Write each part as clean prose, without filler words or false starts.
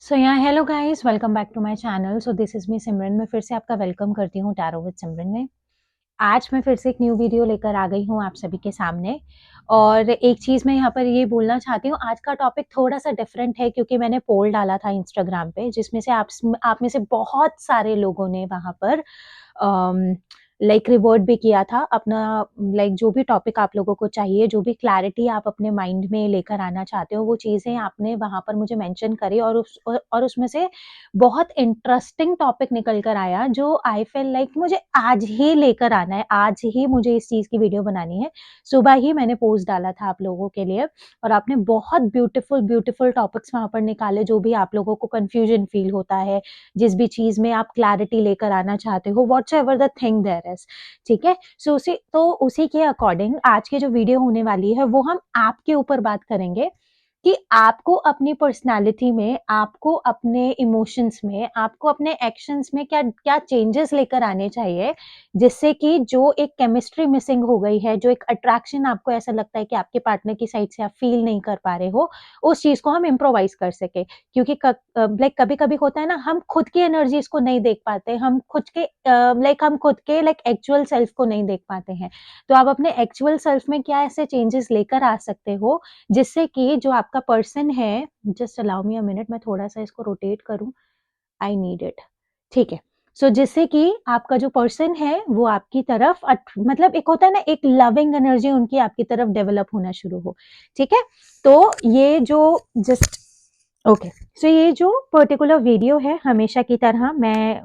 सो या hello guys, welcome back to my channel. So this is me Simran. मैं फिर से आपका वेलकम करती हूँ टैरो विद सिमरन में। आज मैं फिर से एक न्यू वीडियो लेकर आ गई हूँ आप सभी के सामने। और एक चीज़ मैं यहाँ पर ये बोलना चाहती हूँ, आज का टॉपिक थोड़ा-सा डिफरेंट है क्योंकि मैंने पोल डाला था इंस्टाग्राम पे, जिसमें से आप में से बहुत सारे लोगों ने वहाँ पर अम, लाइक रिवर्ट भी किया था अपना, लाइक जो भी टॉपिक आप लोगों को चाहिए, जो भी क्लैरिटी आप अपने माइंड में लेकर आना चाहते हो, वो चीज़ें आपने वहाँ पर मुझे मेंशन करी। और उसमें से बहुत इंटरेस्टिंग टॉपिक निकल कर आया जो आई फ़ील लाइक मुझे आज ही लेकर आना है, आज ही मुझे इस चीज़ की वीडियो बनानी है। सुबह ही मैंने पोस्ट डाला था आप लोगों के लिए और आपने बहुत ब्यूटीफुल टॉपिक्स वहाँ पर निकाले, जो भी आप लोगों को कन्फ्यूजन फ़ील होता है, जिस भी चीज़ में आप क्लैरिटी लेकर आना चाहते हो, व्हाटसएवर द थिंग देयर इज़, ठीक है? सो उसी के अकॉर्डिंग आज की जो वीडियो होने वाली है, वो हम आपके ऊपर बात करेंगे कि आपको अपनी पर्सनैलिटी में, आपको अपने इमोशंस में, आपको अपने एक्शंस में क्या चेंजेस लेकर आने चाहिए, जिससे कि जो एक केमिस्ट्री मिसिंग हो गई है, जो एक अट्रैक्शन आपको ऐसा लगता है कि आपके पार्टनर की साइड से आप फ़ील नहीं कर पा रहे हो, उस चीज़ को हम इम्प्रोवाइज़ कर सकें। क्योंकि लाइक कभी-कभी होता है ना, हम खुद की एनर्जीज़ को नहीं देख पाते, हम खुद के हम खुद के लाइक एक्चुअल सेल्फ को नहीं देख पाते हैं। तो आप अपने एक्चुअल सेल्फ में क्या ऐसे चेंजेस लेकर आ सकते हो, जिससे कि जो आपका पर्सन है, just allow me a minute, मैं थोड़ा-सा इसको रोटेट करूँ, आई नीड इट। ठीक है। सो जिससे कि आपका जो पर्सन है, वो आपकी तरफ मतलब एक होता है ना, एक लविंग एनर्जी उनकी आपकी तरफ डेवलप होना शुरू हो, ठीक है? तो ये जो जस्ट ओके, सो ये जो पर्टिकुलर वीडियो है, हमेशा की तरह मैं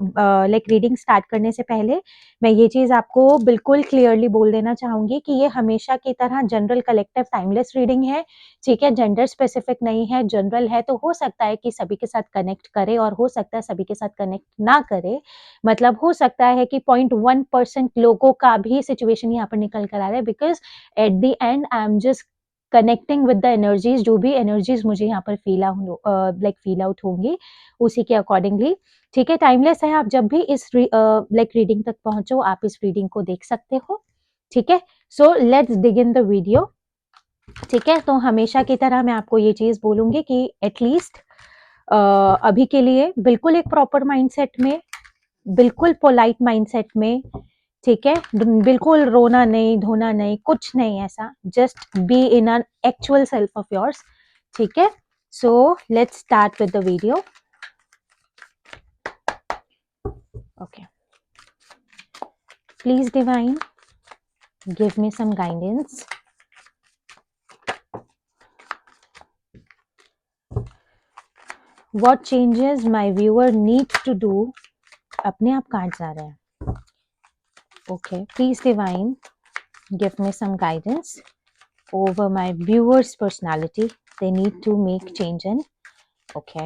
लाइक रीडिंग स्टार्ट करने से पहले मैं ये चीज़ आपको बिल्कुल क्लियरली बोल देना चाहूँगी कि ये हमेशा की तरह जनरल कलेक्टिव टाइमलेस रीडिंग है, ठीक है? जेंडर स्पेसिफिक नहीं है, जनरल है। तो हो सकता है कि सभी के साथ कनेक्ट करे और हो सकता है सभी के साथ कनेक्ट ना करे। मतलब हो सकता है कि 0.1% लोगों का भी सिचुएशन यहाँ पर निकल कर आ रहा है, because at the and I am just connecting with the energies, जो भी एनर्जीज़ मुझे यहाँ पर फ़ील आउट होंगी, उसी के अकॉर्डिंगली, ठीक है? टाइमलेस है, आप जब भी इस रीडिंग तक पहुँचो, आप इस रीडिंग को देख सकते हो, ठीक है? So let's dig in the video, ठीक है? तो हमेशा की तरह मैं आपको ये चीज़ बोलूँगी कि एटलीस्ट अभी के लिए बिल्कुल एक प्रॉपर माइंडसेट में, बिल्कुल पोलाइट माइंडसेट में, ठीक है? बिल्कुल रोना नहीं, धोना नहीं, कुछ नहीं ऐसा, just be in an actual self of yours, ठीक है? So let's start with the video. Okay, please divine give me some guidance. What changes my viewer needs to do? अपने आप काट जा रहे हैं। Okay, please divine give me some guidance over my viewer's personality. They need to make change in. Okay,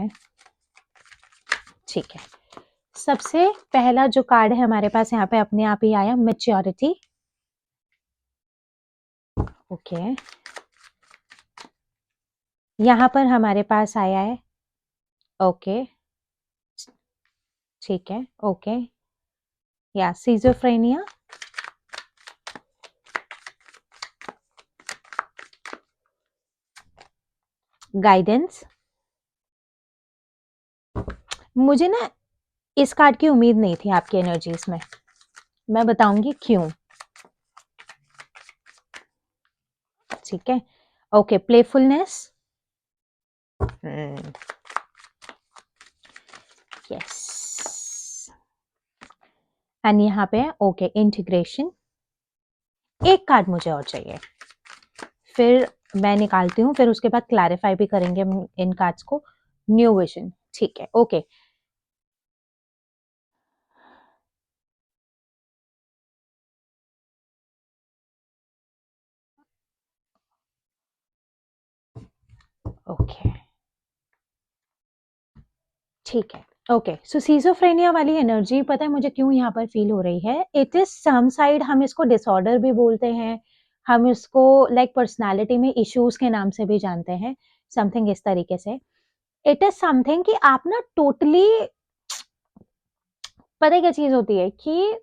ठीक है। सबसे पहला जो कार्ड है हमारे पास यहाँ पे अपने आप ही आया, मैच्योरिटी। ओके, यहाँ पर हमारे पास आया है ओके, ठीक है, ओके, या सिजोफ्रेनिया, गाइडेंस। मुझे ना इस कार्ड की उम्मीद नहीं थी आपकी एनर्जीज में, मैं बताऊंगी क्यों, ठीक है? ओके, प्लेफुलनेस, यस, एंड यहाँ पे ओके, इंटीग्रेशन। एक कार्ड मुझे और चाहिए, फिर मैं निकालती हूँ, फिर उसके बाद क्लैरिफाई भी करेंगे हम इन कार्ड्स को। न्यू विजन, ठीक है, ओके। ओके, ठीक है, ओके। सो सिजोफ्रेनिया वाली एनर्जी पता है मुझे क्यों यहाँ पर फील हो रही है? इट इज सम साइड, हम इसको डिसऑर्डर भी बोलते हैं, हम इसको लाइक पर्सनालिटी में इश्यूज के नाम से भी जानते हैं, समथिंग इस तरीके से। इट इज समथिंग कि आप ना टोटली, पता है क्या चीज होती है कि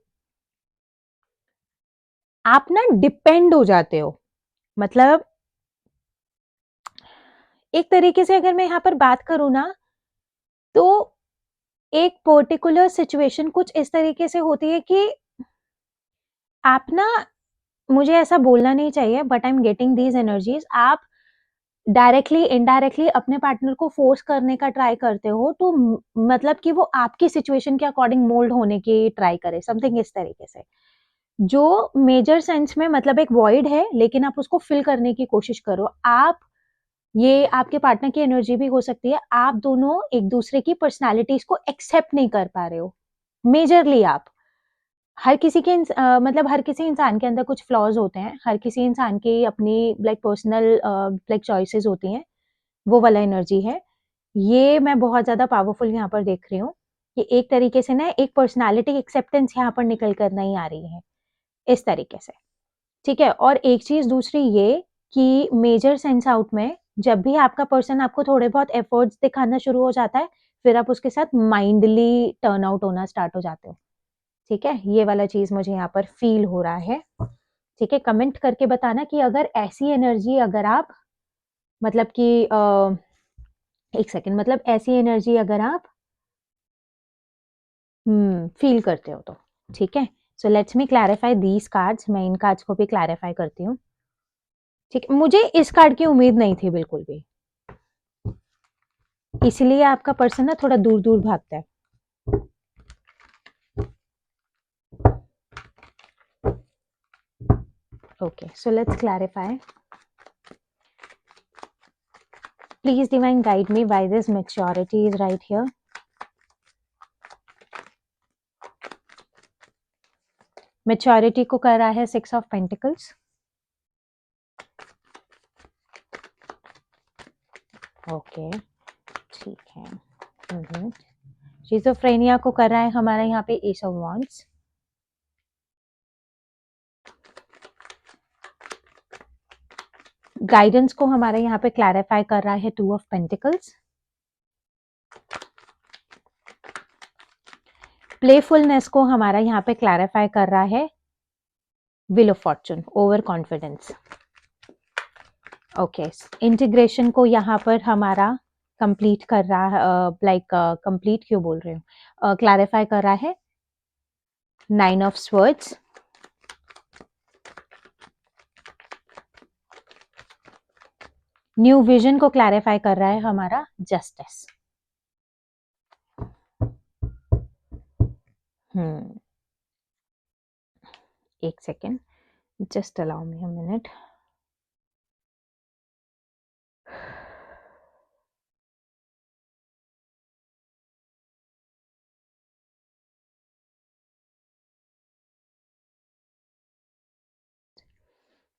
आप ना डिपेंड हो जाते हो। मतलब एक तरीके से अगर मैं यहाँ पर बात करूँ ना, तो एक पर्टिकुलर सिचुएशन कुछ इस तरीके से होती है कि आप ना, मुझे ऐसा बोलना नहीं चाहिए but I am getting these energies, आप डायरेक्टली इनडायरेक्टली अपने पार्टनर को फोर्स करने का ट्राई करते हो तो मतलब कि वो आपकी सिचुएशन के अकॉर्डिंग मोल्ड होने की ट्राई करे, समथिंग इस तरीके से, जो मेजर सेंस में मतलब एक वॉइड है लेकिन आप उसको फिल करने की कोशिश करो। आप, ये आपके पार्टनर की एनर्जी भी हो सकती है, आप दोनों एक दूसरे की पर्सनालिटीज को एक्सेप्ट नहीं कर पा रहे हो मेजरली। आप, हर किसी के मतलब हर किसी इंसान के अंदर कुछ फ्लॉज होते हैं, हर किसी इंसान की अपनी लाइक पर्सनल लाइक चॉइसेस होती हैं, वो वाला एनर्जी है। ये मैं बहुत ज़्यादा पावरफुल यहाँ पर देख रही हूँ कि एक तरीके से ना एक पर्सनालिटी एक्सेप्टेंस यहाँ पर निकल कर नहीं आ रही है इस तरीके से, ठीक है। और एक चीज़ दूसरी ये कि मेजर सेंस आउट में जब भी आपका पर्सन आपको थोड़े बहुत एफर्ट्स दिखाना शुरू हो जाता है, फिर आप उसके साथ माइंडली टर्न आउट होना स्टार्ट हो जाते हो, ठीक है। ये वाला चीज़ मुझे यहाँ पर फील हो रहा है, ठीक है। कमेंट करके बताना कि अगर ऐसी एनर्जी अगर आप मतलब कि एक सेकंड, मतलब ऐसी एनर्जी अगर आप फील करते हो तो, ठीक है। So let's me clarify these cards, मैं इन कार्ड्स को भी क्लैरिफाई करती हूँ, ठीक है। मुझे इस कार्ड की उम्मीद नहीं थी बिल्कुल भी, इसलिए आपका पर्सन ना थोड़ा दूर दूर भागता है। Okay, so let's clarify. Please divine guide me why this maturity is right here. Maturity को कर रहा है 6 ऑफ पेंटिकल्स। ओके, ठीक है। शिज़ोफ्रेनिया को कर रहा है हमारा यहाँ पे एस ऑफ वांड्स। गाइडेंस को हमारे यहाँ पे क्लैरिफाई कर रहा है 2 ऑफ पेंटिकल्स। प्लेफुलनेस को हमारा यहाँ पे क्लैरिफाई कर रहा है wheel of Fortune, over confidence. Okay, integration को यहाँ पर हमारा कंप्लीट कर रहा है, लाइक कंप्लीट क्यों बोल रहे हो, क्लैरिफाई कर रहा है 9 ऑफ स्वर्ड्स। न्यू विजन को क्लैरिफाई कर रहा है हमारा जस्टिस। एक second, just allow me a minute.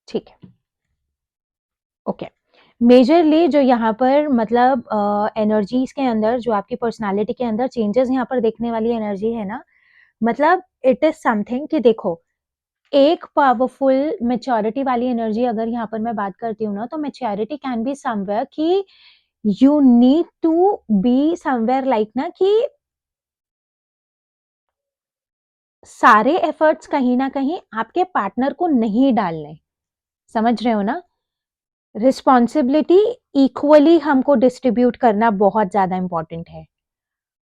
ठीक है, ओके। मेजरली जो यहाँ पर मतलब एनर्जीज के अंदर, जो आपकी पर्सनालिटी के अंदर चेंजेस यहाँ पर देखने वाली एनर्जी है ना, मतलब इट इज समथिंग कि देखो, एक पावरफुल मैच्योरिटी वाली एनर्जी अगर यहाँ पर मैं बात करती हूँ ना, तो मैच्योरिटी कैन बी समवेयर कि you need to be somewhere like ना कि सारे एफर्ट्स कहीं ना कहीं आपके पार्टनर को नहीं डालने, समझ रहे हो ना। रिस्पॉन्सिबिलिटी इक्वली हमको डिस्ट्रीब्यूट करना बहुत ज्यादा इंपॉर्टेंट है।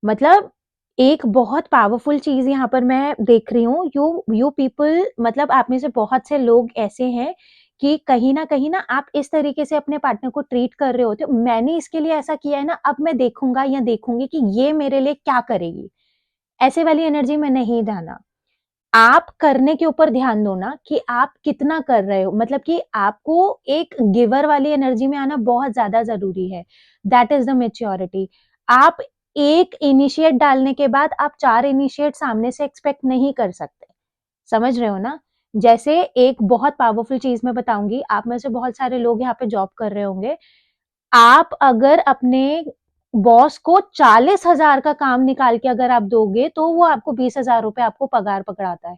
मतलब एक बहुत पावरफुल चीज यहाँ पर मैं देख रही हूँ, यू पीपल, मतलब आप में से बहुत से लोग ऐसे हैं कि कहीं ना आप इस तरीके से अपने पार्टनर को ट्रीट कर रहे होते हो, मैंने इसके लिए ऐसा किया है ना, अब मैं देखूंगा या देखूंगी कि ये मेरे लिए क्या करेगी, ऐसे वाली एनर्जी में नहीं जाना। आप करने के ऊपर ध्यान दो ना कि आप कितना कर रहे हो, मतलब कि आपको एक गिवर वाली एनर्जी में आना बहुत ज्यादा जरूरी है। That is the maturity. आप एक इनिशिएट डालने के बाद आप 4 इनिशिएट सामने से एक्सपेक्ट नहीं कर सकते, समझ रहे हो ना। जैसे एक बहुत पावरफुल चीज मैं बताऊंगी, आप में से बहुत सारे लोग यहाँ पे जॉब कर रहे होंगे, आप अगर अपने बॉस को 40,000 का काम निकाल के अगर आप दोगे तो वो आपको 20,000 रुपए आपको पगार पकड़ाता है,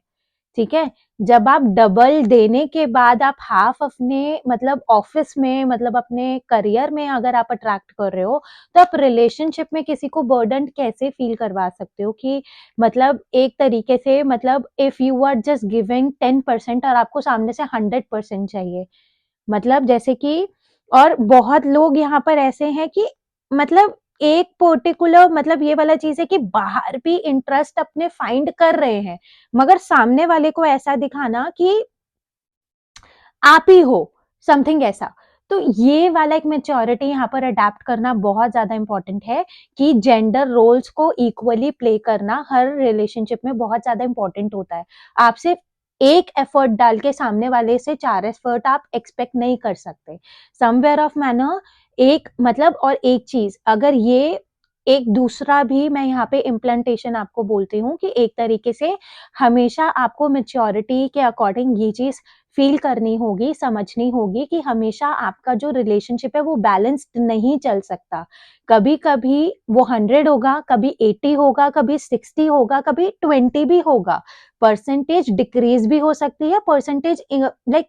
ठीक है। जब आप डबल देने के बाद आप हाफ अपने मतलब ऑफिस में, मतलब अपने करियर में अगर आप अट्रैक्ट कर रहे हो, तो आप रिलेशनशिप में किसी को बर्डन कैसे फील करवा सकते हो कि मतलब एक तरीके से, मतलब if you are just giving 10% और आपको सामने से 100% चाहिए, मतलब जैसे कि, और बहुत लोग यहाँ पर ऐसे हैं कि मतलब एक पर्टिकुलर मतलब ये वाला चीज है कि बाहर भी इंटरेस्ट अपने फाइंड कर रहे हैं, मगर सामने वाले को ऐसा दिखाना कि आप ही हो, समथिंग ऐसा। तो ये वाला एक मैच्योरिटी यहाँ पर अडेप्ट करना बहुत ज्यादा इंपॉर्टेंट है कि जेंडर रोल्स को इक्वली प्ले करना हर रिलेशनशिप में बहुत ज्यादा इंपॉर्टेंट होता है। आप सिर्फ एक एफर्ट डाल के सामने वाले से 4 एफर्ट आप एक्सपेक्ट नहीं कर सकते। समवेयर ऑफ मैनर एक मतलब और एक चीज अगर ये एक दूसरा भी मैं यहाँ पे इम्प्लांटेशन आपको बोलती हूँ कि एक तरीके से हमेशा आपको मैच्योरिटी के अकॉर्डिंग ये चीज फील करनी होगी, समझनी होगी कि हमेशा आपका जो रिलेशनशिप है वो बैलेंस्ड नहीं चल सकता। कभी-कभी वो 100 होगा, कभी 80 होगा, कभी 60 होगा, कभी 20 भी होगा। परसेंटेज डिक्रीज भी हो सकती है, परसेंटेज लाइक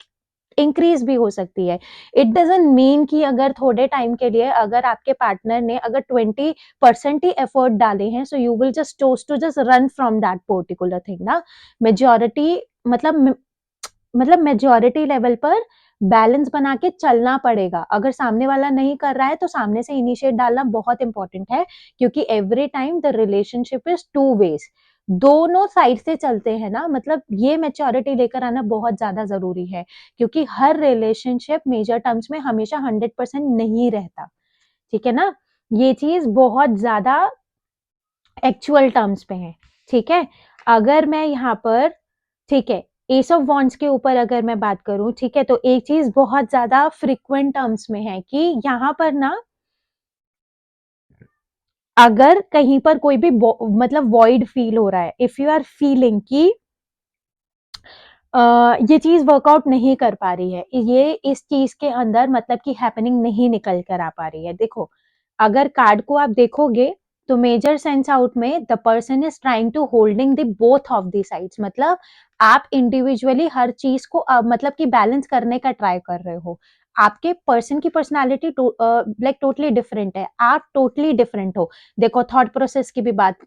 इंक्रीज भी हो सकती है। इट डजंट मीन कि अगर थोड़े टाइम के लिए अगर आपके पार्टनर ने अगर 20% ही एफर्ट डाले हैं, so you will just choose to just run from that particular thing ना। मेजॉरिटी मतलब मेजॉरिटी लेवल पर बैलेंस बना के चलना पड़ेगा। अगर सामने वाला नहीं कर रहा है तो सामने से इनिशिएट डालना बहुत इंपॉर्टेंट है, क्योंकि every time the relationship is two ways, दोनों साइड से चलते हैं ना। मतलब ये मेच्योरिटी लेकर आना बहुत ज्यादा जरूरी है, क्योंकि हर रिलेशनशिप मेजर टर्म्स में हमेशा 100% नहीं रहता, ठीक है ना। ये चीज बहुत ज्यादा एक्चुअल टर्म्स पे है, ठीक है। अगर मैं यहाँ पर, ठीक है, एस ऑफ वॉन्ड्स के ऊपर अगर मैं बात करूं, ठीक है, तो एक चीज बहुत ज्यादा फ्रिक्वेंट टर्म्स में है कि यहाँ पर ना अगर कहीं पर कोई भी मतलब वॉइड फील हो रहा है, इफ यू आर फीलिंग कि ये चीज वर्कआउट नहीं कर पा रही है, ये इस चीज के अंदर मतलब कि हैपनिंग नहीं निकल कर आ पा रही है। देखो, अगर कार्ड को आप देखोगे तो मेजर सेंस आउट में the person is trying to holding the both of the sides, मतलब आप इंडिविजुअली हर चीज को मतलब कि बैलेंस करने का ट्राई कर रहे हो। आपके पर्सन की पर्सनालिटी लाइक टोटली डिफरेंट है, आप टोटली डिफरेंट हो। देखो, थॉट प्रोसेस की भी बात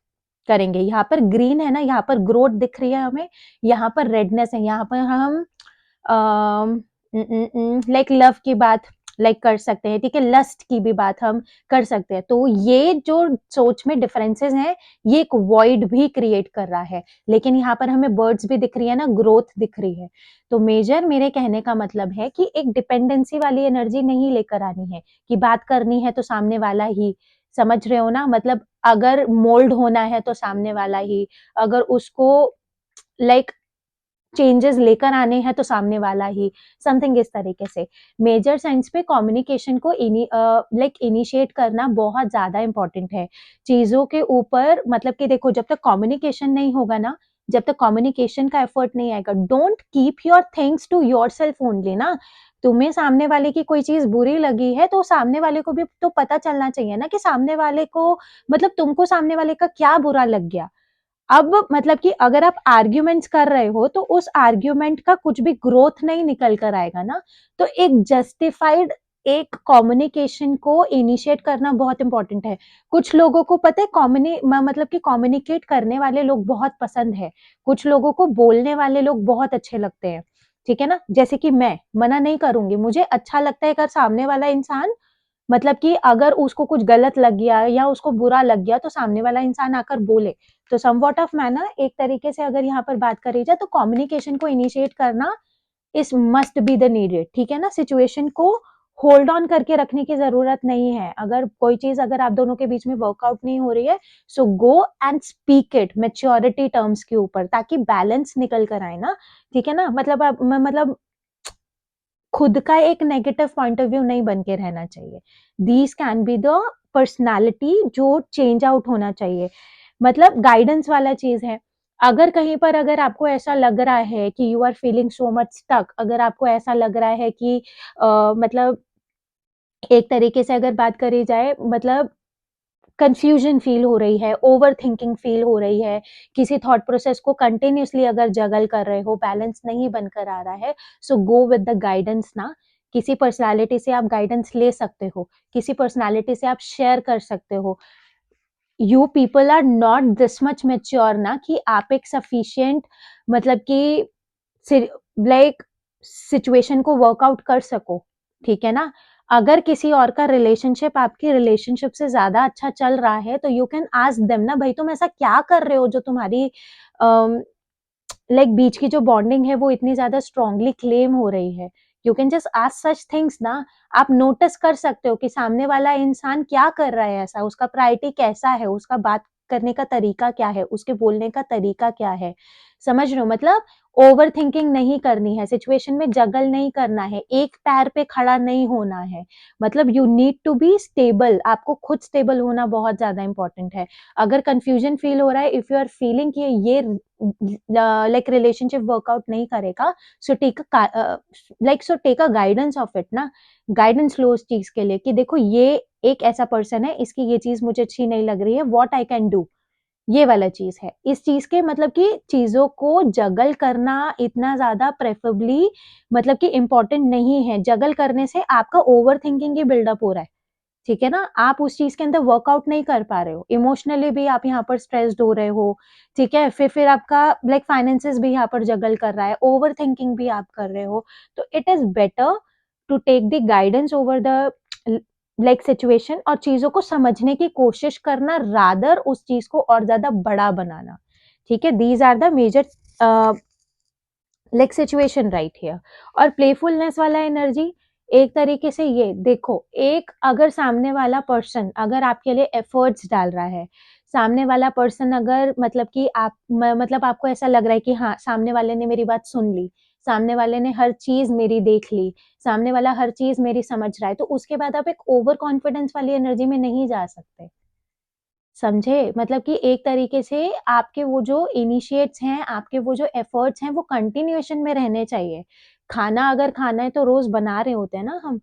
करेंगे, यहाँ पर ग्रीन है ना, यहाँ पर ग्रोथ दिख रही है हमें, यहाँ पर रेडनेस है, यहाँ पर हम लाइक लव की बात लाइक कर सकते हैं, ठीक है, लस्ट की भी बात हम कर सकते हैं। तो ये जो सोच में डिफरेंसेस हैं, ये एक वॉइड भी क्रिएट कर रहा है। लेकिन यहाँ पर हमें बर्ड्स भी दिख रही है ना, ग्रोथ दिख रही है। तो मेजर मेरे कहने का मतलब है कि एक डिपेंडेंसी वाली एनर्जी नहीं लेकर आनी है कि बात करनी है तो सामने वाला ही, समझ रहे हो ना। मतलब अगर मोल्ड होना है तो सामने वाला ही, अगर उसको लाइक चेंजेस लेकर आने हैं तो सामने वाला ही, समथिंग इस तरीके से। मेजर साइंस पे कम्युनिकेशन को लाइक इनिशिएट करना बहुत ज्यादा इंपॉर्टेंट है चीजों के ऊपर। मतलब कि देखो, जब तक कम्युनिकेशन नहीं होगा ना, जब तक कम्युनिकेशन का एफर्ट नहीं आएगा, don't keep your things to yourself only ना। तुम्हें सामने वाले की कोई चीज बुरी लगी है तो सामने वाले को भी तो पता चलना चाहिए ना कि सामने वाले को मतलब तुमको सामने वाले का क्या बुरा लग गया। अब मतलब कि अगर आप आर्ग्यूमेंट्स कर रहे हो तो उस आर्ग्यूमेंट का कुछ भी ग्रोथ नहीं निकल कर आएगा ना। तो एक जस्टिफाइड एक कम्युनिकेशन को इनिशिएट करना बहुत इंपॉर्टेंट है। कुछ लोगों को पता है मतलब कि कम्युनिकेट करने वाले लोग बहुत पसंद है, कुछ लोगों को बोलने वाले लोग बहुत अच्छे लगते हैं, ठीक है ना। जैसे कि मैं मना नहीं करूंगी, मुझे अच्छा लगता है अगर सामने वाला इंसान मतलब कि अगर उसको कुछ गलत लग गया या उसको बुरा लग गया तो सामने वाला इंसान आकर बोले। तो समवॉट ऑफ मैनर एक तरीके से अगर यहाँ पर बात करी जाए तो कम्युनिकेशन को इनिशिएट करना इस मस्ट बी द नीडेड, ठीक है ना। सिचुएशन को होल्ड ऑन करके रखने की जरूरत नहीं है। अगर कोई चीज अगर आप दोनों के बीच में वर्कआउट नहीं हो रही है, so go and speak it maturity terms के ऊपर, ताकि बैलेंस निकल कर आए ना, ठीक है ना। मतलब मतलब खुद का एक नेगेटिव पॉइंट ऑफ व्यू नहीं बन के रहना चाहिए। These can be the personality जो चेंज आउट होना चाहिए। मतलब गाइडेंस वाला चीज है। अगर कहीं पर अगर आपको ऐसा लग रहा है कि you are feeling so much stuck, अगर आपको ऐसा लग रहा है कि मतलब एक तरीके से अगर बात करी जाए, मतलब कंफ्यूजन फील हो रही है, ओवर थिंकिंग फील हो रही है, किसी थॉट प्रोसेस को कंटिन्यूअसली अगर जगल कर रहे हो, बैलेंस नहीं बनकर आ रहा है, so go with the guidance ना। किसी पर्सनालिटी से आप गाइडेंस ले सकते हो, किसी पर्सनालिटी से आप शेयर कर सकते हो। You people are not this much mature ना कि आप एक सफिशिएंट मतलब कि लाइक सिचुएशन को वर्कआउट कर सको, ठीक है ना। अगर किसी और का रिलेशनशिप आपकी रिलेशनशिप से ज़्यादा अच्छा चल रहा है, तो यू कैन आस्क देम ना, भई तुम ऐसा क्या कर रहे हो जो तुम्हारी लाइक बीच की जो बॉन्डिंग है वो इतनी ज़्यादा स्ट्रांगली क्लेम हो रही है। You can just ask such things ना। आप नोटिस कर सकते हो कि सामने वाला इंसान क्या कर रहा है ऐसा, उसका प्रायोरिटी कैसा है, उसका बात करने का तरीका क्या है, उसके बोलने का तरीका क्या है। समझ रहे हो? मतलब ओवरथिंकिंग नहीं करनी है, सिचुएशन में जगल नहीं करना है, एक पैर पे खड़ा नहीं होना है। मतलब you need to be stable, आपको खुद स्टेबल होना बहुत ज़्यादा इम्पोर्टेंट है। अगर कन्फ्यूजन फील हो रहा है, इफ यू आर फीलिंग कि ये लाइक रिलेशनशिप वर्कआउट नहीं करेगा, so take a guidance of it ना। गाइडेंस लो उस चीज के लिए कि देखो ये एक ऐसा पर्सन है, इसकी ये चीज मुझे अच्छी नहीं लग रही है, व्हाट आई कैन डू। ये वाला चीज है इस चीज के, मतलब कि चीजों को जगल करना इतना ज्यादा प्रेफरेबली मतलब कि इम्पोर्टेंट नहीं है। जगल करने से आपका ओवर थिंकिंग ही बिल्डअप हो रहा है, ठीक है ना? आप उस चीज़ के अंदर वर्कआउट नहीं कर पा रहे हो। इमोशनली भी आप यहाँ पर स्ट्रेस्ड हो रहे हो, ठीक है? फिर आपका लाइक फाइनेंसेस भी यहाँ पर जगल कर रहा है, ओवरथिंकिंग भी आप कर रहे हो। तो it is better to take the guidance over the like situation और चीज़ों को समझने की कोशिश करना, रादर उस चीज़ को और ज़्यादा बड़ा बनाना, ठीक है? These are the major uh, like situation right here. और प्लेफुलनेस वाला एनर्जी एक तरीके से ये देखो, एक अगर सामने वाला पर्सन अगर आपके लिए एफर्ट्स डाल रहा है, सामने वाला पर्सन अगर मतलब कि मतलब आपको ऐसा लग रहा है कि हाँ सामने वाले ने मेरी बात सुन ली, सामने वाले ने हर चीज मेरी देख ली, सामने वाला हर चीज मेरी समझ रहा है, तो उसके बाद आप एक ओवर कॉन्फिडेंस वाली एनर्जी में नहीं जा सकते। समझे? मतलब कि एक तरीके से आपके वो जो इनिशिएट्स हैं, आपके वो जो एफर्ट्स हैं, वो कंटिन्यूएशन में रहने चाहिए। खाना अगर खाना है तो रोज़ बना रहे होते हैं ना हम,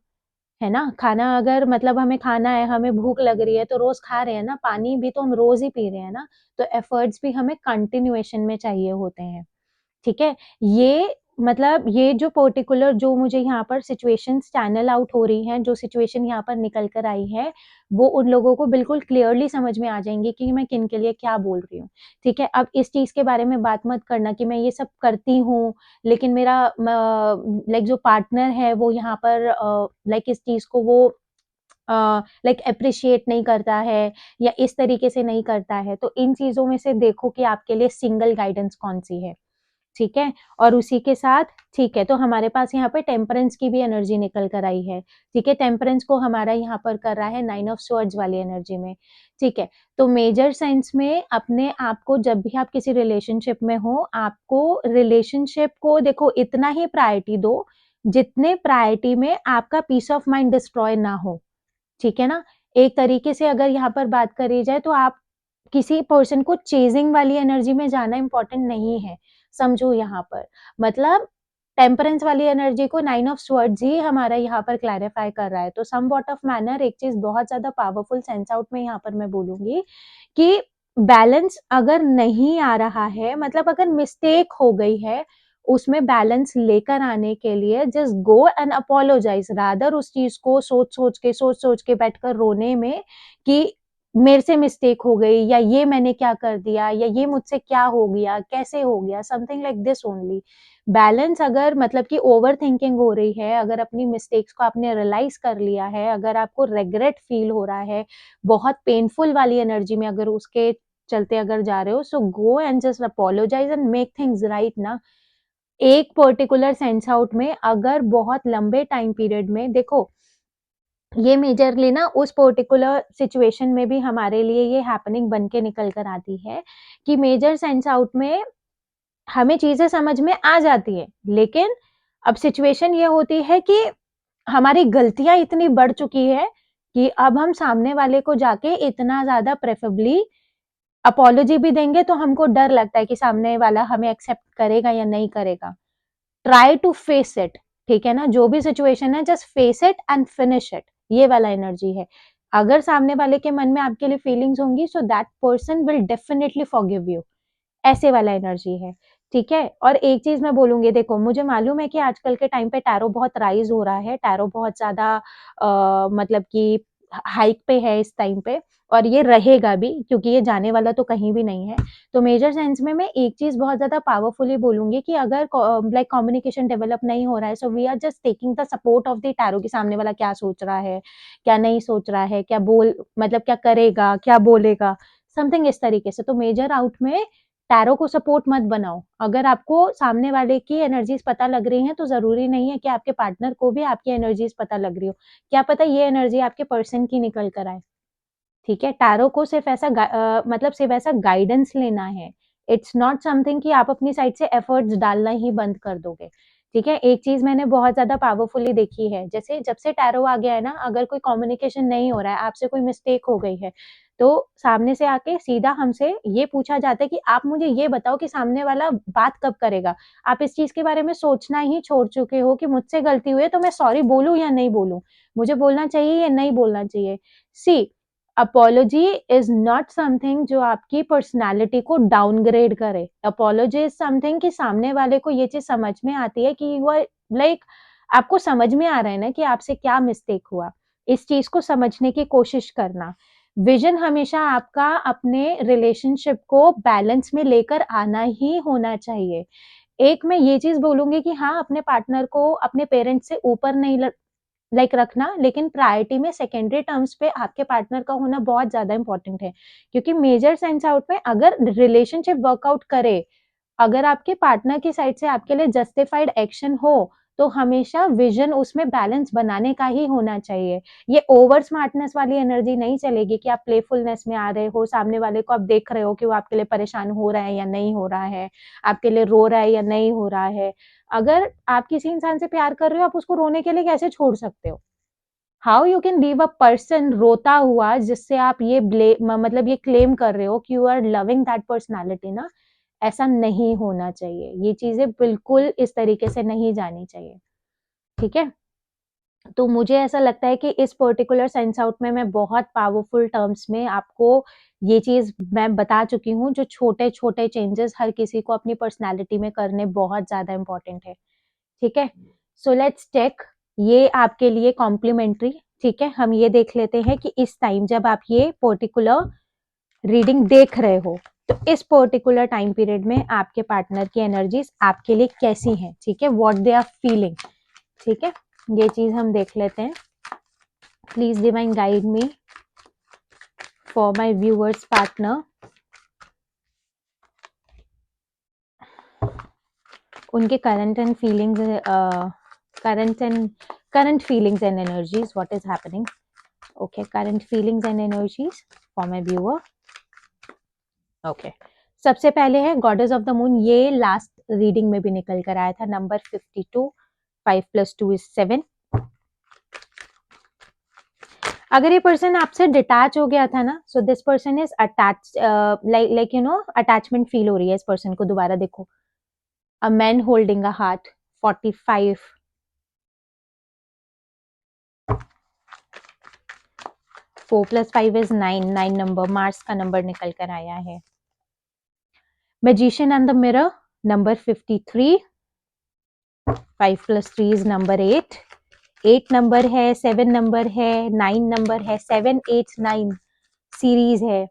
है ना? खाना अगर मतलब हमें खाना है, हमें भूख लग रही है तो रोज़ खा रहे हैं ना, पानी भी तो हम रोज़ ही पी रहे हैं ना, तो एफर्ट्स भी हमें कंटिन्यूएशन में चाहिए होते हैं। ठीक है? ये मतलब ये जो पर्टिकुलर जो मुझे यहाँ पर सिचुएशंस चैनल आउट हो रही हैं, जो सिचुएशन यहाँ पर निकल कर आई है, वो उन लोगों को बिल्कुल क्लियरली समझ में आ जाएँगी कि मैं किन के लिए क्या बोल रही हूँ। ठीक है? अब इस चीज़ के बारे में बात मत करना कि मैं ये सब करती हूँ, लेकिन मेरा लाइक जो पार्टनर है वो यहाँ पर लाइक इस चीज़ को वो लाइक एप्रिशिएट नहीं करता है या इस तरीके से नहीं करता है। तो इन चीज़ों में से देखो कि आपके लिए सिंगल गाइडेंस कौन-सी है। ठीक है? और उसी के साथ ठीक है, तो हमारे पास यहाँ पे टेम्परेंस की भी एनर्जी निकल कर आई है, ठीक है? टेम्परेंस को हमारा यहाँ पर कर रहा है 9 ऑफ स्वॉर्ड्स वाली एनर्जी में, ठीक है? तो मेजर सेंस में अपने आप को जब भी आप किसी रिलेशनशिप में हो, आपको रिलेशनशिप को देखो इतना ही प्रायोरिटी दो, जितने प्रायोरिटी में आपका पीस ऑफ माइंड डिस्ट्रॉय ना हो, ठीक है ना? एक तरीके से अगर यहाँ पर बात करी जाए तो आप किसी पर्सन को चेजिंग वाली एनर्जी में जाना इम्पोर्टेंट नहीं है, समझो यहाँ पर। मतलब टेम्परेंस वाली एनर्जी को 9 ऑफ स्वॉर्ड्स ही हमारा यहाँ पर क्लैरिफाई कर रहा है। तो समवॉट ऑफ मैनर एक चीज़ बहुत ज़्यादा पावरफुल सेंस आउट में यहाँ पर मैं बोलूँगी कि बैलेंस अगर नहीं आ रहा है, मतलब अगर मिस्टेक हो गई है, उसमें बैलेंस लेकर आने के लिए just go and apologise, rather उस चीज़ को सोच-सोच के बैठकर रोने में कि मेरे से मिस्टेक हो गई या ये मैंने क्या कर दिया या ये मुझसे क्या हो गया, कैसे हो गया, something like this only. Balance अगर मतलब कि ओवरथिंकिंग हो रही है, अगर अपनी मिस्टेक्स को आपने रियलाइज़ कर लिया है, अगर आपको रिग्रेट फील हो रहा है, बहुत पेनफुल वाली एनर्जी में अगर उसके चलते अगर जा रहे हो, so go and just apologise and make things right ना। एक पर्टिकुलर सेंस आउट में अगर बहुत लंबे टाइम पीरियड में देखो, ये मेजरली ना उस पर्टिकुलर सिचुएशन में भी हमारे लिए ये हैपनिंग बन के निकल कर आती है कि मेजर सेंस आउट में हमें चीज़ें समझ में आ जाती हैं, लेकिन अब सिचुएशन ये होती है कि हमारी गलतियाँ इतनी बढ़ चुकी है कि अब हम सामने वाले को जाके इतना ज़्यादा प्रेफरेबली अपोलॉजी भी देंगे तो हमको डर लगता है कि सामने वाला हमें एक्सेप्ट करेगा या नहीं करेगा। ट्राई टू फेस इट, ठीक है ना? जो भी सिचुएशन है just face it and finish it, ये वाला एनर्जी है। अगर सामने वाले के मन में आपके लिए फीलिंग्स होंगी, so that person will definitely forgive you, ऐसे वाला एनर्जी है, ठीक है? और एक चीज़ मैं बोलूँगी, देखो मुझे मालूम है कि आजकल के टाइम पे टैरो बहुत राइज़ हो रहा है, टैरो बहुत ज़्यादा मतलब कि हाइक पे है इस टाइम पे, और ये रहेगा भी, क्योंकि ये जाने वाला तो कहीं भी नहीं है। तो मेजर सेंस में मैं एक चीज बहुत ज्यादा पावरफुली बोलूंगी कि अगर लाइक कम्युनिकेशन डेवलप नहीं हो रहा है, so we are just taking the support of the tarot, कि सामने वाला क्या सोच रहा है, क्या नहीं सोच रहा है, क्या बोल मतलब क्या करेगा, क्या बोलेगा, समथिंग इस तरीके से। तो मेजर आउट में टैरो को सपोर्ट मत बनाओ। अगर आपको सामने वाले की एनर्जीज पता लग रही हैं, तो जरूरी नहीं है कि आपके पार्टनर को भी आपकी एनर्जीज पता लग रही हो। क्या पता ये एनर्जी आपके पर्सन की निकल कर आए। ठीक है, टैरो को सिर्फ ऐसा मतलब सिर्फ ऐसा गाइडेंस लेना है। इट्स नॉट समथिंग कि आप अपनी साइड से एफर्ट्स डालना ही बंद कर दोगे। ठीक है, एक चीज मैंने बहुत ज्यादा पावरफुली देखी है, जैसे जब से टैरो आ गया है ना, अगर कोई कम्युनिकेशन नहीं हो रहा है, आपसे कोई मिस्टेक हो गई है, तो सामने से आके सीधा हमसे ये पूछा जाता है कि आप मुझे ये बताओ कि सामने वाला बात कब करेगा। आप इस चीज के बारे में सोचना ही छोड़ चुके हो कि मुझसे गलती हुई है तो मैं सॉरी बोलूं या नहीं बोलूं, मुझे बोलना चाहिए या नहीं बोलना चाहिए। सी, अपोलॉजी इज नॉट समथिंग जो आपकी पर्सनालिटी को डाउनग्रेड करे। अपोलॉजी इज समथिंग कि सामने वाले को ये चीज समझ में आती है कि वो लाइक आपको समझ में आ रहा है ना कि आपसे क्या मिस्टेक हुआ, इस चीज को समझने की कोशिश करना। विजन हमेशा आपका अपने रिलेशनशिप को बैलेंस में लेकर आना ही होना चाहिए। एक मैं ये चीज बोलूंगी कि हाँ, अपने पार्टनर को अपने पेरेंट्स से ऊपर नहीं रखना, लेकिन प्रायोरिटी में सेकेंडरी टर्म्स पे आपके पार्टनर का होना बहुत ज्यादा इंपॉर्टेंट है। क्योंकि मेजर सेंस आउट में अगर रिलेशनशिप वर्कआउट करे, अगर आपके पार्टनर की साइड से आपके लिए जस्टिफाइड एक्शन हो, तो हमेशा विजन उसमें बैलेंस बनाने का ही होना चाहिए। ये ओवर स्मार्टनेस वाली एनर्जी नहीं चलेगी कि आप प्लेफुलनेस में आ रहे हो, सामने वाले को आप देख रहे हो कि वो आपके लिए परेशान हो रहा है या नहीं हो रहा है, आपके लिए रो रहा है या नहीं हो रहा है। अगर आप किसी इंसान से प्यार कर रहे हो, आप उसको रोने के लिए कैसे छोड़ सकते हो? How you can leave a person रोता हुआ, जिससे आप ये मतलब ये क्लेम कर रहे हो कि you are loving that personality ना। ऐसा नहीं होना चाहिए, ये चीजें बिल्कुल इस तरीके से नहीं जानी चाहिए। ठीक है, तो मुझे ऐसा लगता है कि इस पर्टिकुलर सेंस आउट में मैं बहुत पावरफुल टर्म्स में आपको ये चीज मैं बता चुकी हूँ, जो छोटे छोटे चेंजेस हर किसी को अपनी पर्सनालिटी में करने बहुत ज्यादा इंपॉर्टेंट है। ठीक है, सो लेट्स टेक ये आपके लिए कॉम्प्लीमेंट्री। ठीक है, हम ये देख लेते हैं कि इस टाइम जब आप ये पर्टिकुलर रीडिंग देख रहे हो, तो इस पर्टिकुलर टाइम पीरियड में आपके पार्टनर की एनर्जीज आपके लिए कैसी हैं। ठीक है, व्हाट दे आर फीलिंग। ठीक है, ये चीज हम देख लेते हैं। Please divine guide me for my viewers partner, उनके current and feelings, current feelings and energies, what is happening. Okay, current feelings and energies for my viewer. Okay, सबसे पहले है गॉडेस ऑफ द मून। ये last reading में भी निकल कर आया था, नंबर 52, 5 + 2 = 7। अगर ये पर्सन आपसे डिटैच हो गया था ना, so this person is attach, like you know attachment feel हो रही है इस पर्सन को। दोबारा देखो, a man holding a heart, 45, 4 + 5 = 9, 9 number Mars का नंबर निकल कर आया है। Magician and the mirror, number 53, 5 + 3 = number 8, 8 number है, 7 नंबर है, 9 नंबर है, 7, 8, 9 सीरीज है।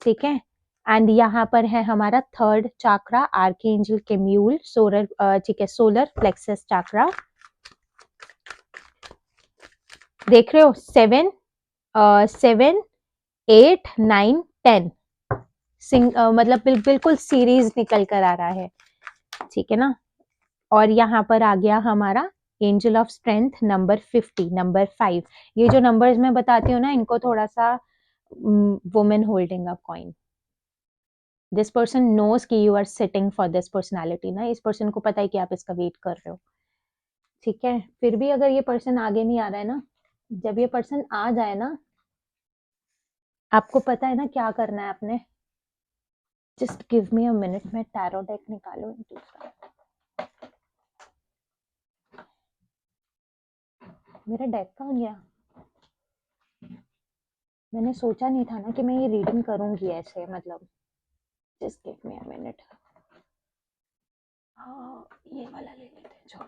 ठीक है, एंड यहाँ पर है हमारा थर्ड चाक्रा, आर्कएंजल केम्यूल, सोलर, ठीक है, सोलर प्लेक्सस चाक्रा। देख रहे हो, 7, 7, 8, 9, 10 मतलब बिल्कुल सीरीज निकल कर आ रहा है। ठीक है ना, और यहाँ पर आ गया हमारा angel of strength, number 50, number 5। ये जो नंबर्स मैं बताती हूँ ना, इनको थोड़ा सा women holding a coin, this person knows कि you are sitting for this personality ना। इस पर्सन को पता है कि आप इसका वेट कर रहे हो। ठीक है, फिर भी अगर ये पर्सन आगे नहीं आ रहा है ना, जब ये पर्सन आ जाए ना, आपको पता है ना क्या करना है आपने। Just give me a minute, मैं टैरो डेक निकालू। मेरा डेक कहाँ गया? मैंने सोचा नहीं था ना कि मैं ये रीडिंग करूंगी ऐसे, मतलब just give me a minute. हाँ, ये वाला ले लेते हैं जो।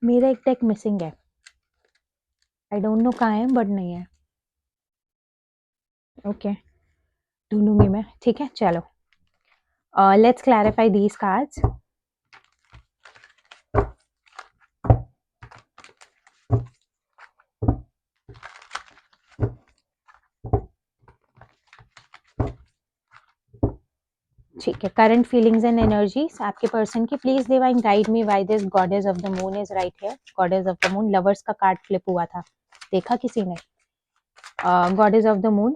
मेरा एक डेक मिसिंग है, आई डोंट नो कहाँ है, बट नहीं है। ओके, ढूंढूंगी मैं, ठीक है चलो। Let's clarify these cards. ठीक है, करंट फीलिंग्स एंड एनर्जीज आपके पर्सन की, please divine guide me why this goddess of the moon is right here. Goddess of the moon, lovers का कार्ड फ्लिप हुआ था, देखा किसी ने? गॉडेस ऑफ द मून,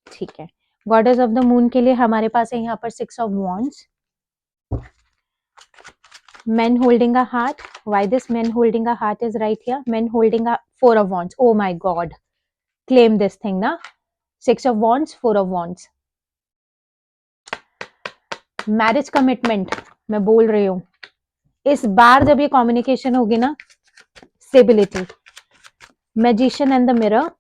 ठीक है। गॉडेस ऑफ द मून के लिए हमारे पास है यहाँ पर 6 of wands, men holding a heart. Why this men holding a heart is right here? Men holding a 4 of wands. Oh my god, claim this thing na. 6 of wands, 4 of wands. Marriage commitment मैं बोल रही हूँ, इस बार जब ये communication होगी ना, stability. Magician and the mirror,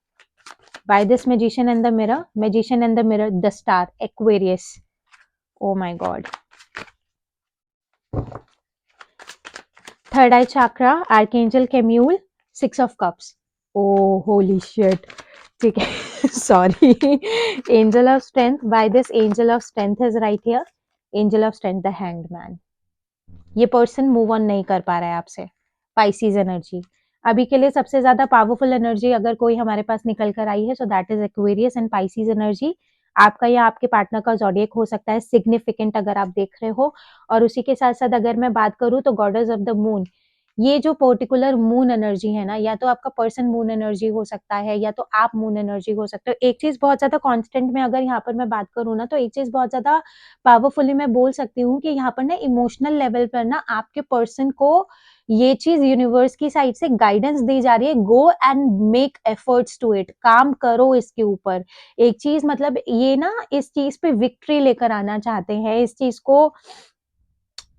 by this magician and the mirror, magician and the mirror, the star, Aquarius. Oh my god, third eye chakra, archangel Camael, 6 of cups. Oh holy shit, ठीक है sorry. Angel of strength, by this angel of strength is right here, angel of strength, the hanged man. ये person move on नहीं कर पा रहा है आपसे। Pisces energy अभी के लिए सबसे ज्यादा पावरफुल एनर्जी अगर कोई हमारे पास निकल कर आई है, so that is Aquarius and Pisces energy. आपका या आपके पार्टनर का ज़ोडिएक हो सकता है सिग्निफिकेंट, अगर आप देख रहे हो। और उसी के साथ साथ अगर मैं बात करूं तो गॉडेस ऑफ द मून, ये जो पर्टिकुलर मून एनर्जी है ना, या तो आपका पर्सन मून एनर्जी हो सकता है या तो आप मून एनर्जी हो सकते हो। एक चीज बहुत ज्यादा कांस्टेंट में अगर यहाँ पर मैं बात करूँ ना, तो एक चीज बहुत ज्यादा पावरफुली मैं बोल सकती हूँ कि यहाँ पर ना इमोशनल लेवल पर ना आपके पर्सन को ये चीज यूनिवर्स की साइड से गाइडेंस दी जा रही है, go and make efforts to it, काम करो इसके ऊपर। एक चीज मतलब ये ना इस चीज पे विक्ट्री लेकर आना चाहते हैं, इस चीज को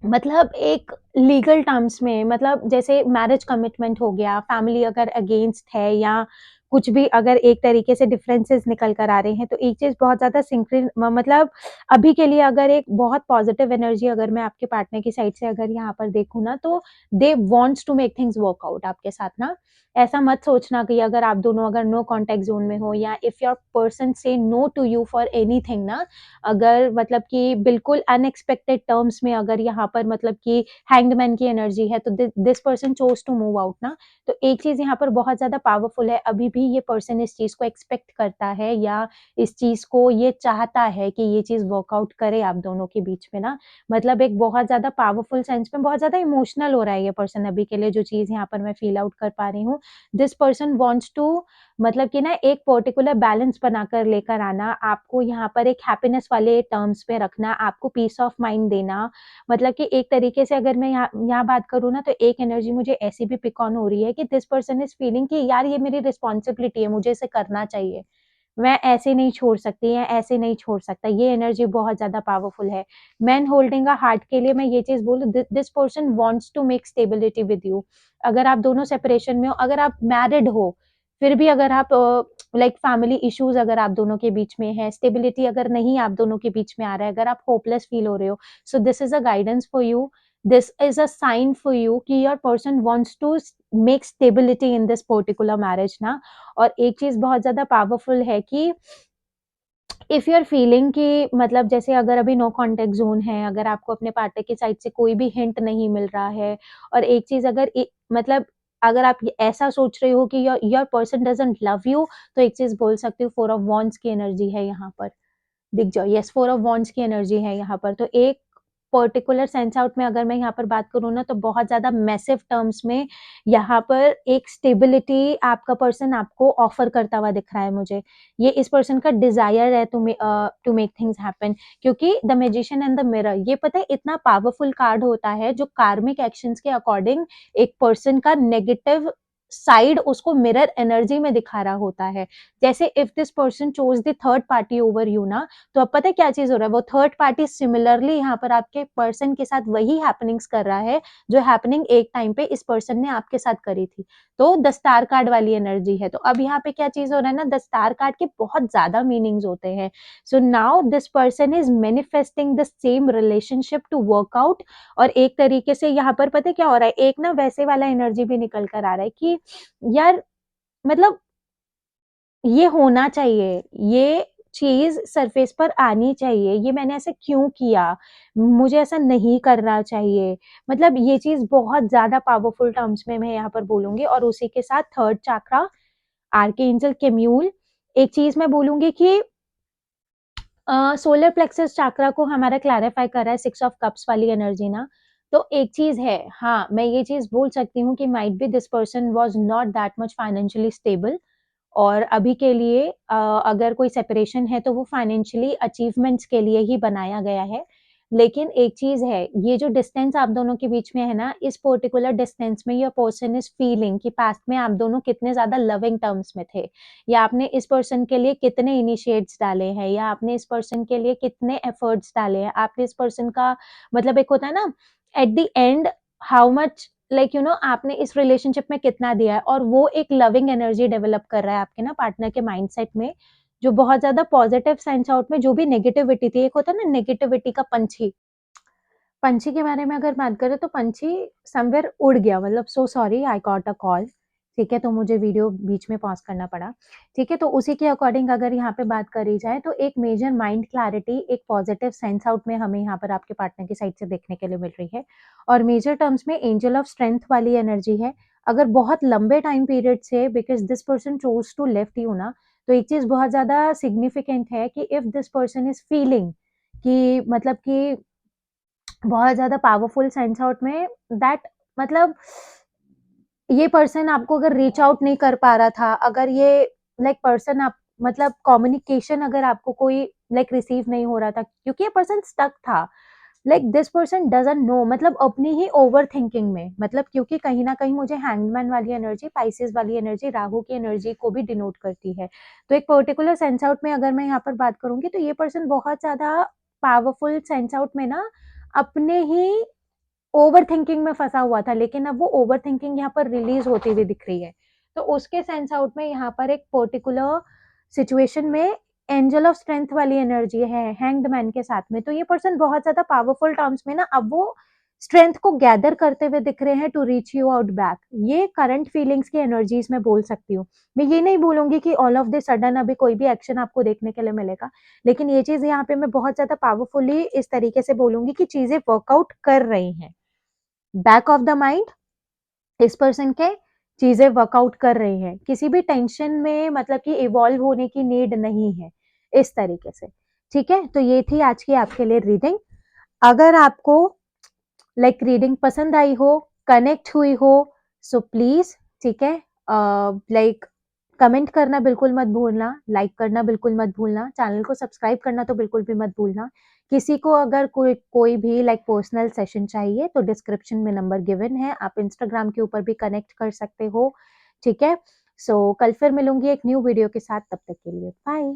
मतलब एक लीगल टर्म्स में, मतलब जैसे मैरिज कमिटमेंट हो गया, फैमिली अगर अगेंस्ट है या कुछ भी अगर एक तरीके से डिफरेंसेस निकल कर आ रहे हैं, तो एक चीज बहुत ज्यादा सिंक्रिन मतलब अभी के लिए अगर एक बहुत पॉजिटिव एनर्जी अगर मैं आपके पार्टनर की साइड से अगर यहाँ पर देखूँ ना, तो they wants to make things work out आपके साथ ना। ऐसा मत सोचना कि अगर आप दोनों अगर नो कॉन्टेक्ट जोन में हो, या if your person say no to you for anything ना, अगर मतलब कि बिल्कुल अनएक्सपेक्टेड टर्म्स में अगर यहाँ पर मतलब कि हैंगमैन की एनर्जी है, तो this person chose to move out ना। तो एक चीज यहाँ पर बहुत ज्यादा पावरफुल है, अभी भी ये पर्सन इस चीज को एक्सपेक्ट करता है या इस चीज को ये चाहता है कि ये चीज वर्कआउट करे आप दोनों के बीच में ना। मतलब एक बहुत ज्यादा पावरफुल सेंस में बहुत ज्यादा इमोशनल हो रहा है ये पर्सन अभी के लिए, जो चीज यहाँ पर मैं फील आउट कर पा रही हूँ। दिस पर्सन वॉन्ट्स टू मतलब कि ना एक पर्टिकुलर बैलेंस बनाकर लेकर आना, आपको यहाँ पर एक हैप्पीनेस वाले टर्म्स पे रखना, आपको पीस ऑफ माइंड देना। मतलब कि एक तरीके से अगर मैं यहाँ बात करूँ ना, तो एक एनर्जी मुझे ऐसी भी पिक ऑन हो रही है कि दिस पर्सन इज फीलिंग कि यार ये मेरी रिस्पॉन्सिबिलिटी है, मुझे इसे करना चाहिए, मैं ऐसे नहीं छोड़ सकती या ऐसे नहीं छोड़ सकता। ये एनर्जी बहुत ज्यादा पावरफुल है। मैन होल्डिंग अ हार्ट के लिए मैं ये चीज बोलूँ, this person wants to make stability with you. अगर आप दोनों सेपरेशन में हो, अगर आप मैरिड हो, फिर भी अगर आप लाइक फैमिली इश्यूज अगर आप दोनों के बीच में है, स्टेबिलिटी अगर नहीं आप दोनों के बीच में आ रहा है, अगर आप होपलेस फील हो रहे हो, so this is a guidance for you, this is a sign for you कि your person wants to make stability in this particular marriage ना। और एक चीज बहुत ज्यादा पावरफुल है कि इफ यू आर फीलिंग कि मतलब जैसे अगर अभी नो कॉन्टेक्ट जोन है, अगर आपको अपने पार्टनर की साइड से कोई भी हिंट नहीं मिल रहा है, और एक चीज अगर मतलब अगर आप ऐसा सोच रहे हो कि your your person doesn't love you, तो एक चीज बोल सकती हूँ, 4 ऑफ वॉन्ड्स की एनर्जी है यहाँ पर, दिख जाओ, यस 4 ऑफ वॉन्ड्स की एनर्जी है यहाँ पर। तो एक पर्टिकुलर सेंस आउट में अगर मैं यहाँ पर बात करूँ ना, तो बहुत ज्यादा मैसिव टर्म्स में यहाँ पर एक स्टेबिलिटी आपका पर्सन आपको ऑफर करता हुआ दिख रहा है मुझे। ये इस पर्सन का डिजायर है टू मेक थिंग्स हैपन, क्योंकि the magician and the mirror, ये पता है इतना पावरफुल कार्ड होता है जो कार्मिक एक्शंस के अकॉर्डिंग एक पर्सन का नेगेटिव साइड उसको मिरर एनर्जी में दिखा रहा होता है। जैसे if this person chose the third party over you ना, तो अब पता है क्या चीज हो रहा है, वो थर्ड पार्टी सिमिलरली यहाँ पर आपके पर्सन के साथ वही हैपनिंग्स कर रहा है जो हैपनिंग एक टाइम पे इस पर्सन ने आपके साथ करी थी। तो द स्टार कार्ड वाली एनर्जी है। तो अब यहाँ पे क्या चीज हो रहा है ना, द स्टार कार्ड के बहुत ज्यादा मीनिंग्स होते हैं। So now this person is manifesting the same relationship to work out. और एक तरीके से यहाँ पर पता है क्या हो रहा है, एक ना वैसे वाला एनर्जी भी निकल कर आ रहा है कि यार मतलब ये होना चाहिए, ये चीज सरफेस पर आनी चाहिए, ये मैंने ऐसे क्यों किया, मुझे ऐसा नहीं करना चाहिए। मतलब ये चीज बहुत ज्यादा पावरफुल टर्म्स में मैं यहाँ पर बोलूंगी। और उसी के साथ थर्ड चक्रा, आर्कएंजल केम्यूल। एक चीज मैं बोलूंगी कि सोलर प्लेक्सस चक्रा को हमारा क्लैरिफाई कर रहा है सिक्स ऑफ कप्स वाली एनर्जी ना। तो एक चीज है, हाँ मैं ये चीज बोल सकती हूँ कि might be this person was not that much financially stable. और अभी के लिए अगर कोई सेपरेशन है तो वो फाइनेंशियली अचीवमेंट्स के लिए ही बनाया गया है। लेकिन एक चीज है, ये जो डिस्टेंस आप दोनों के बीच में है ना, इस पर्टिकुलर डिस्टेंस में योर पर्सन इज फीलिंग कि पास्ट में आप दोनों कितने ज्यादा लविंग टर्म्स में थे, या आपने इस पर्सन के लिए कितने इनिशिएट्स डाले हैं, या आपने इस पर्सन के लिए कितने एफर्ट्स डाले हैं, आपने इस पर्सन का मतलब एक होता है ना at the end how much like you know आपने इस रिलेशनशिप में कितना दिया है। और वो एक लविंग एनर्जी डेवलप कर रहा है आपके ना पार्टनर के माइंडसेट में, जो बहुत ज्यादा पॉजिटिव सेंस आउट में जो भी नेगेटिविटी थी, एक होता है ना नेगेटिविटी का पंछी, पंछी के बारे में अगर बात करें तो पंछी समवेयर उड़ गया, मतलब so sorry I got a call. ठीक है, तो मुझे वीडियो बीच में पॉज करना पड़ा। ठीक है, तो उसी के अकॉर्डिंग अगर यहाँ पे बात करी जाए तो एक मेजर माइंड क्लैरिटी, एक पॉजिटिव सेंस आउट में हमें यहाँ पर आपके पार्टनर की साइड से देखने के लिए मिल रही है। और मेजर टर्म्स में एंजल ऑफ स्ट्रेंथ वाली एनर्जी है। अगर बहुत लंबे टाइम पीरियड से because this person chose to left you ना, तो एक चीज बहुत ज्यादा सिग्निफिकेंट है कि if this person is feeling कि मतलब कि बहुत ज़्यादा पावरफुल सेंस आउट में दैट मतलब ये पर्सन आपको अगर रीच आउट नहीं कर पा रहा था, अगर ये लाइक पर्सन आप मतलब कम्युनिकेशन अगर आपको कोई लाइक रिसीव नहीं हो रहा था क्योंकि ये पर्सन स्टक था, like this person doesn't know, मतलब अपनी ही ओवर थिंकिंग में, मतलब क्योंकि कहीं ना कहीं मुझे हैंगमैन वाली एनर्जी, पाइसेस वाली एनर्जी, राहु की एनर्जी को भी डिनोट करती है। तो एक पर्टिकुलर सेंस आउट में अगर मैं यहाँ पर बात करूंगी तो ये पर्सन बहुत ज्यादा पावरफुल सेंस आउट में ना अपने ही ओवर थिंकिंग में फंसा हुआ था, लेकिन अब वो ओवर थिंकिंग यहाँ पर रिलीज होती हुई दिख रही है। तो उसके सेंस आउट में यहाँ पर एक पर्टिकुलर सिचुएशन में एंजल ऑफ स्ट्रेंथ वाली एनर्जी है हैंग्ड मैन के साथ में। तो ये पर्सन बहुत ज्यादा पावरफुल टर्म्स में ना अब वो स्ट्रेंथ को गैदर करते हुए दिख रहे हैं to reach you out back. ये करंट फीलिंग्स की एनर्जीज में बोल सकती हूँ। मैं ये नहीं बोलूंगी कि ऑल ऑफ द सडन अभी कोई भी एक्शन आपको देखने के लिए मिलेगा, लेकिन ये चीज यहाँ पे मैं बहुत ज्यादा पावरफुली इस तरीके से बोलूंगी कि चीजें वर्कआउट कर रही हैं बैक ऑफ द माइंड, इस पर्सन के चीजें वर्कआउट कर रही हैं, किसी भी टेंशन में मतलब कि इवॉल्व होने की नीड नहीं है इस तरीके से। ठीक है, तो ये थी आज की आपके लिए रीडिंग। अगर आपको लाइक रीडिंग पसंद आई हो, कनेक्ट हुई हो, सो प्लीज ठीक है लाइक कमेंट करना बिल्कुल मत भूलना, लाइक करना बिल्कुल मत भूलना, चैनल को सब्सक्राइब करना तो बिल्कुल भी मत भूलना। किसी को अगर कोई भी लाइक पर्सनल सेशन चाहिए तो डिस्क्रिप्शन में नंबर गिवन है, आप इंस्टाग्राम के ऊपर भी कनेक्ट कर सकते हो। ठीक है, सो कल फिर मिलूंगी एक न्यू वीडियो के साथ, तब तक के लिए बाय।